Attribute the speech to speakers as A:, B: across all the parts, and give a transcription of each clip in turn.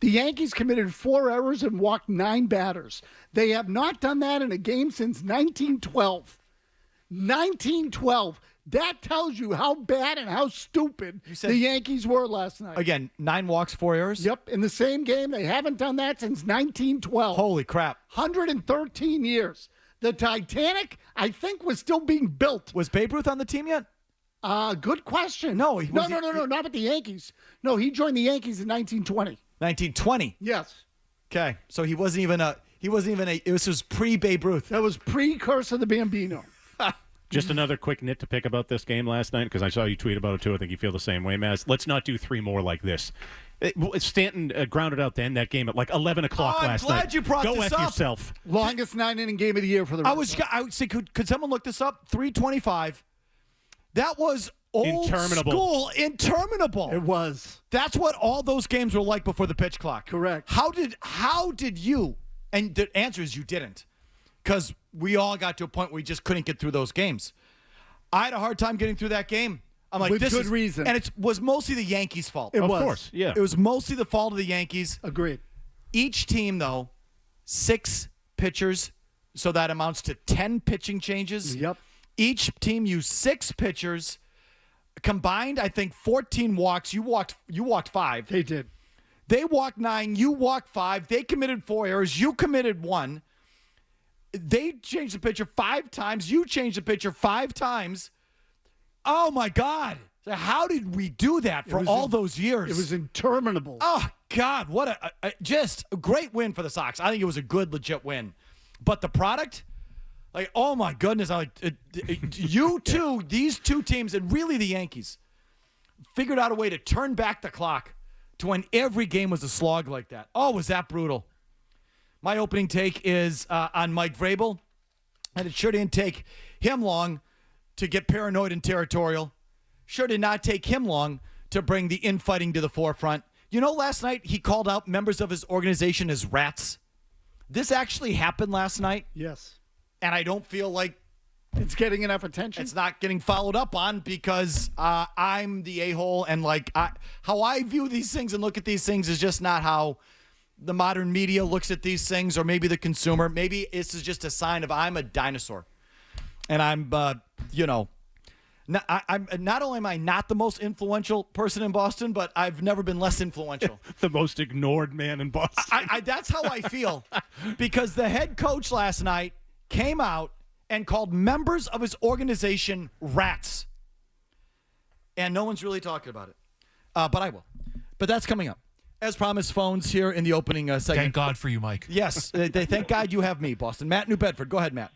A: The Yankees committed 4 errors and walked 9 batters. They have not done that in a game since 1912. 1912. That tells you how bad and how stupid the Yankees were last night.
B: Again, 9 walks, 4 errors?
A: Yep, in the same game. They haven't done that since 1912.
B: Holy crap.
A: 113 years. The Titanic, I think, was still being built.
B: Was Babe Ruth on the team yet?
A: Good question.
B: No,
A: not with the Yankees. No, he joined the Yankees in 1920.
B: 1920?
A: Yes.
B: Okay, so he wasn't even a, it was pre-Babe Ruth.
A: That was pre-Curse of the Bambino.
C: Just another quick nit to pick about this game last night, because I saw you tweet about it too. I think you feel the same way, Mazz. Let's not do 3 more like this. Stanton grounded out to end that game at like 11 o'clock last night.
B: I'm glad you brought
C: Go
B: this
C: F
B: up.
C: yourself.
A: Longest 9-inning game of the year for the Red Sox.
B: I would say, could someone look this up? 325. That was old school interminable.
A: It was.
B: That's what all those games were like before the pitch clock.
A: Correct.
B: How did you? And the answer is you didn't, because we all got to a point where we just couldn't get through those games. I had a hard time getting through that game. I'm like,
A: with
B: this
A: good
B: is
A: reason,
B: and it was mostly the Yankees' fault.
A: Of
C: course, yeah.
B: It was mostly the fault of the Yankees.
A: Agreed.
B: Each team, though, 6 pitchers, so that amounts to 10 pitching changes.
A: Yep.
B: Each team used 6 pitchers. Combined, I think 14 walks. You walked 5.
A: They did.
B: They walked 9. You walked 5. They committed 4 errors. You committed 1. They changed the pitcher 5 times. You changed the pitcher 5 times. Oh, my God. So how did we do that for all those years?
A: It was interminable.
B: Oh, God. What just a great win for the Sox. I think it was a good, legit win. But the product, like, oh, my goodness. I'm like, you two, these 2 teams, and really the Yankees, figured out a way to turn back the clock to when every game was a slog like that. Oh, was that brutal. My opening take is on Mike Vrabel, and it sure didn't take him long to get paranoid and territorial. Sure did not take him long to bring the infighting to the forefront. You know, last night he called out members of his organization as rats. This actually happened last night.
A: Yes.
B: And I don't feel like
A: it's getting enough attention.
B: It's not getting followed up on because I'm the a-hole, and like how I view these things and look at these things is just not how the modern media looks at these things, or maybe the consumer. Maybe this is just a sign of I'm a dinosaur. And I'm, not only am I not the most influential person in Boston, but I've never been less influential.
C: The most ignored man in Boston.
B: That's how I feel, because the head coach last night came out and called members of his organization rats. And no one's really talking about it. But I will. But that's coming up. As promised, phones here in the opening segment.
D: Thank God for you, Mike.
B: Yes, thank God you have me, Boston. Matt, New Bedford. Go ahead, Matt.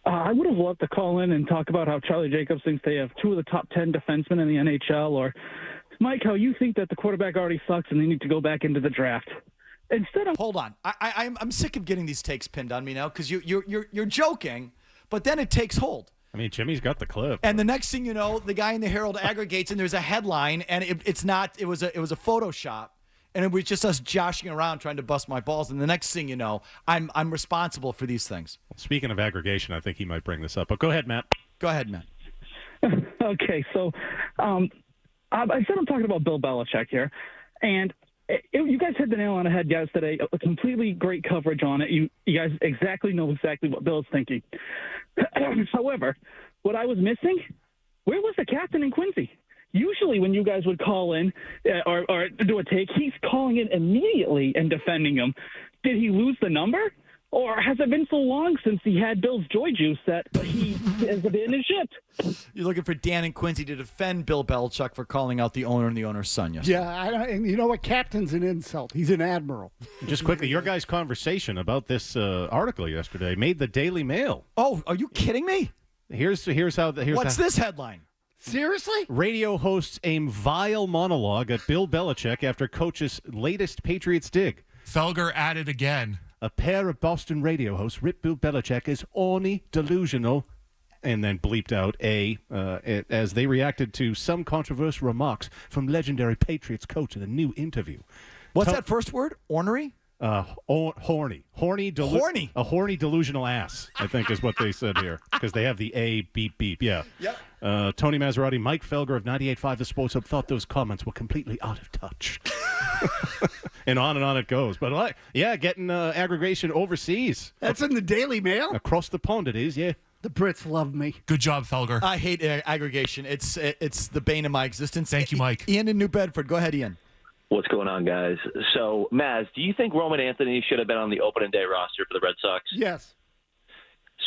E: I would have loved to call in and talk about how Charlie Jacobs thinks they have 2 of the top 10 defensemen in the NHL, or Mike, how you think that the quarterback already sucks and they need to go back into the draft. Instead of
B: hold on, I'm sick of getting these takes pinned on me now, because you're joking, but then it takes hold.
C: I mean, Jimmy's got the clip.
B: And the next thing you know, the guy in the Herald aggregates, and there's a headline, and it was a Photoshop. And it was just us joshing around trying to bust my balls. And the next thing you know, I'm responsible for these things.
C: Well, speaking of aggregation, I think he might bring this up. But go ahead, Matt.
B: Go ahead, Matt.
E: Okay, so I said I'm talking about Bill Belichick here. And you guys hit the nail on the head yesterday. A completely great coverage on it. You guys exactly know exactly what Bill's thinking. However, what I was missing, where was the captain in Quincy? Usually when you guys would call in or do a take, he's calling in immediately and defending him. Did he lose the number? Or has it been so long since he had Bill's joy juice that he has abandoned ship?
B: You're looking for Dan and Quincy to defend Bill Belichick for calling out the owner and the owner's son yesterday.
A: Yeah, and you know what? Captain's an insult. He's an admiral.
C: Just quickly, your guys' conversation about this article yesterday made the Daily Mail.
B: Oh, are you kidding me?
C: Here's how.
B: What's this headline?
A: Seriously?
C: Radio hosts aim vile monologue at Bill Belichick after coach's latest Patriots dig.
D: Felger at it again.
C: A pair of Boston radio hosts ripped Bill Belichick as orny, delusional, and then bleeped out as they reacted to some controversial remarks from legendary Patriots coach in a new interview.
B: What's that first word? Ornery?
C: Horny.
B: Horny?
C: A horny delusional ass, I think is what they said here. Because they have the A, beep, beep. Yeah.
B: Yep.
C: Tony Maserati, Mike Felger of 98.5 The Sports Hub thought those comments were completely out of touch. And on it goes. But, getting aggregation overseas.
A: That's in the Daily Mail.
C: Across the pond it is, yeah.
A: The Brits love me.
D: Good job, Felger.
B: I hate aggregation. It's the bane of my existence.
D: Thank you, Mike.
B: Ian in New Bedford. Go ahead, Ian.
F: What's going on, guys? So, Mazz, do you think Roman Anthony should have been on the opening day roster for the Red Sox?
A: Yes.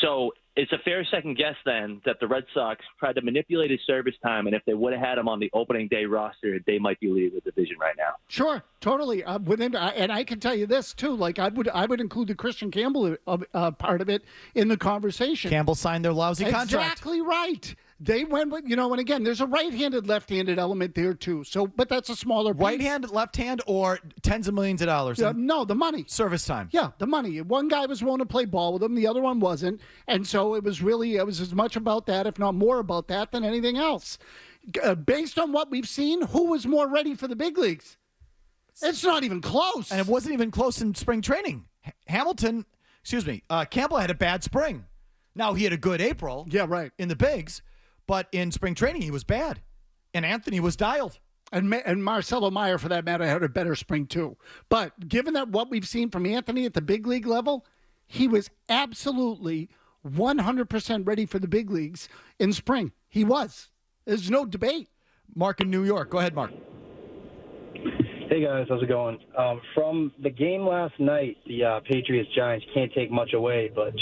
F: So it's a fair second guess then that the Red Sox tried to manipulate his service time, and if they would have had him on the opening day roster, they might be leading the division right now.
A: Sure, totally. And I can tell you this too. Like I would include the Christian Campbell part of it in the conversation.
B: Campbell signed their lousy contract.
A: Exactly right. They went with, and again, there's a right-handed, left-handed element there too. So, but that's a smaller piece.
B: Right hand, left hand, or tens of millions of dollars?
A: No, the money.
B: Service time.
A: Yeah, the money. One guy was willing to play ball with him, the other one wasn't, and so it was as much about that, if not more about that, than anything else. Based on what we've seen, who was more ready for the big leagues? It's not even close.
B: And it wasn't even close in spring training. Campbell had a bad spring. Now, he had a good April.
A: Yeah, right.
B: In the bigs, but in spring training, he was bad. And Anthony was dialed.
A: And Marcelo Meyer, for that matter, had a better spring too. But given that what we've seen from Anthony at the big league level, he was absolutely 100% ready for the big leagues in spring. He was. There's no debate.
B: Mark in New York. Go ahead, Mark.
G: Hey, guys. How's it going? From the game last night, the Patriots-Giants can't take much away, but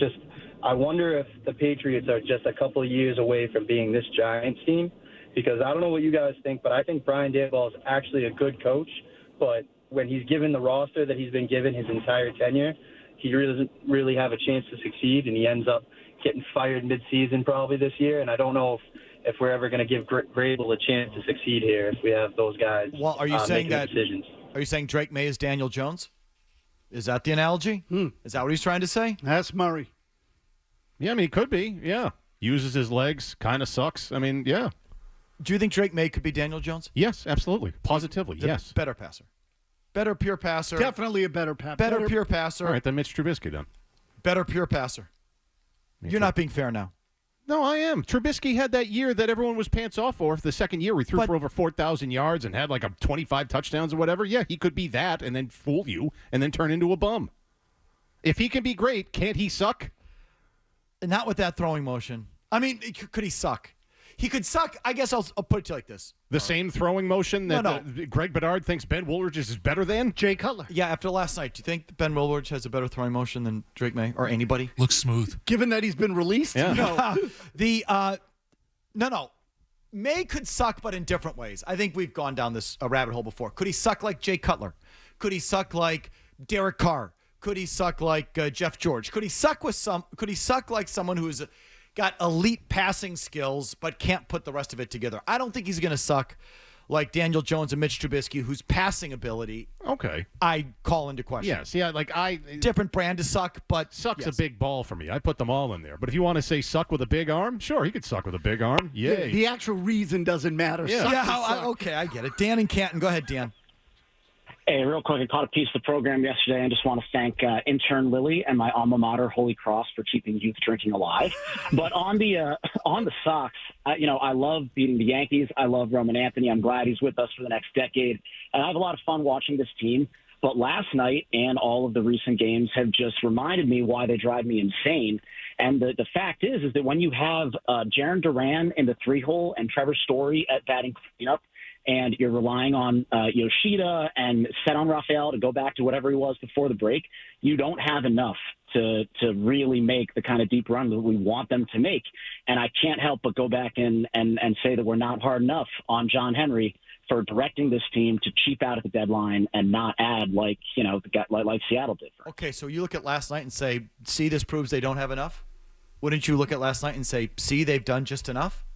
G: I wonder if the Patriots are just a couple of years away from being this Giants team, because I don't know what you guys think, but I think Brian Daboll is actually a good coach, but when he's given the roster that he's been given his entire tenure, he really doesn't really have a chance to succeed, and he ends up getting fired mid-season probably this year, and I don't know if we're ever going to give Grable a chance to succeed here if we have those guys
B: are you saying
G: making decisions.
B: Are you saying Drake May is Daniel Jones? Is that the analogy? Is that what he's trying to say?
A: That's Murray.
C: Yeah, I mean, he could be. Yeah. Uses his legs. Kind of sucks. I mean, yeah.
B: Do you think Drake May could be Daniel Jones?
C: Yes, absolutely. Positively, yes.
B: Better passer. Better pure passer.
A: Definitely a better passer.
B: Better pure passer.
C: All right, then Mitch Trubisky then.
B: Better pure passer. You're not being fair now.
C: No, I am. Trubisky had that year that everyone was pants off for. The second year, he threw for over 4,000 yards and had like 25 touchdowns or whatever. Yeah, he could be that and then fool you and then turn into a bum. If he can be great, can't he suck?
B: Not with that throwing motion. I mean, could he suck? He could suck. I guess I'll put it to you like this.
C: The same throwing motion that Greg Bedard thinks Ben Woolridge is better than?
A: Jay Cutler.
B: Yeah, after last night, do you think Ben Woolridge has a better throwing motion than Drake May or anybody?
D: Looks smooth.
A: Given that he's been released?
C: Yeah.
B: No. No. May could suck, but in different ways. I think we've gone down this rabbit hole before. Could he suck like Jay Cutler? Could he suck like Derek Carr? Could he suck like Jeff George? Could he suck like someone who's got elite passing skills but can't put the rest of it together? I don't think he's going to suck like Daniel Jones and Mitch Trubisky, whose passing ability I call into question.
C: Yes, yeah,
B: different brand to suck, but
C: suck's a big ball for me. I put them all in there. But if you want to say suck with a big arm, sure, he could suck with a big arm. Yay.
A: The actual reason doesn't matter.
B: Yeah, okay, I get it. Dan and Canton, go ahead, Dan.
H: Hey, real quick, I caught a piece of the program yesterday. I just want to thank intern Lily and my alma mater, Holy Cross, for keeping youth drinking alive. But on the Sox, I love beating the Yankees. I love Roman Anthony. I'm glad he's with us for the next decade. And I have a lot of fun watching this team. But last night and all of the recent games have just reminded me why they drive me insane. And the fact is that when you have Jarren Duran in the 3-hole and Trevor Story at batting cleanup, and you're relying on Yoshida and Cedon Rafael to go back to whatever he was before the break, you don't have enough to really make the kind of deep run that we want them to make. And I can't help but go back and say that we're not hard enough on John Henry for directing this team to cheap out at the deadline and not add like Seattle did.
B: Okay, so you look at last night and say, see, this proves they don't have enough? Wouldn't you look at last night and say, see, they've done just enough?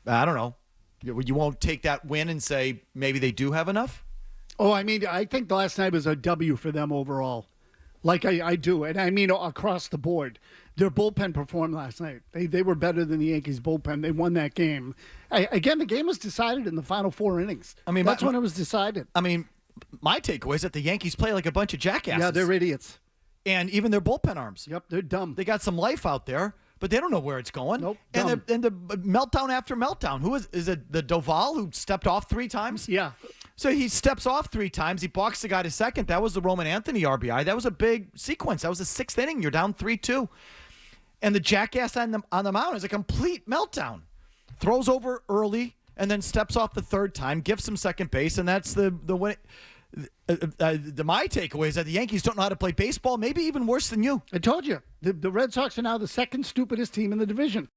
B: I don't know. You won't take that win and say maybe they do have enough?
A: Oh, I mean, I think the last night was a W for them overall. Like I do. And I mean across the board. Their bullpen performed last night. They were better than the Yankees bullpen. They won that game. Again, the game was decided in the final 4 innings. I mean, that's when it was decided.
B: I mean, my takeaway is that the Yankees play like a bunch of jackasses.
A: Yeah, they're idiots.
B: And even their bullpen arms.
A: Yep, they're dumb.
B: They got some life out there, but they don't know where it's going.
A: Nope,
B: And the meltdown after meltdown. Who is it? The Doval who stepped off 3 times?
A: Yeah.
B: So he steps off 3 times. He balks the guy to second. That was the Roman Anthony RBI. That was a big sequence. That was the 6th inning. You're down 3-2. And the jackass on the mound is a complete meltdown. Throws over early and then steps off the 3rd time, gifts him second base, and that's the win. My takeaway is that the Yankees don't know how to play baseball, maybe even worse than you.
A: I told you. The Red Sox are now the 2nd stupidest team in the division.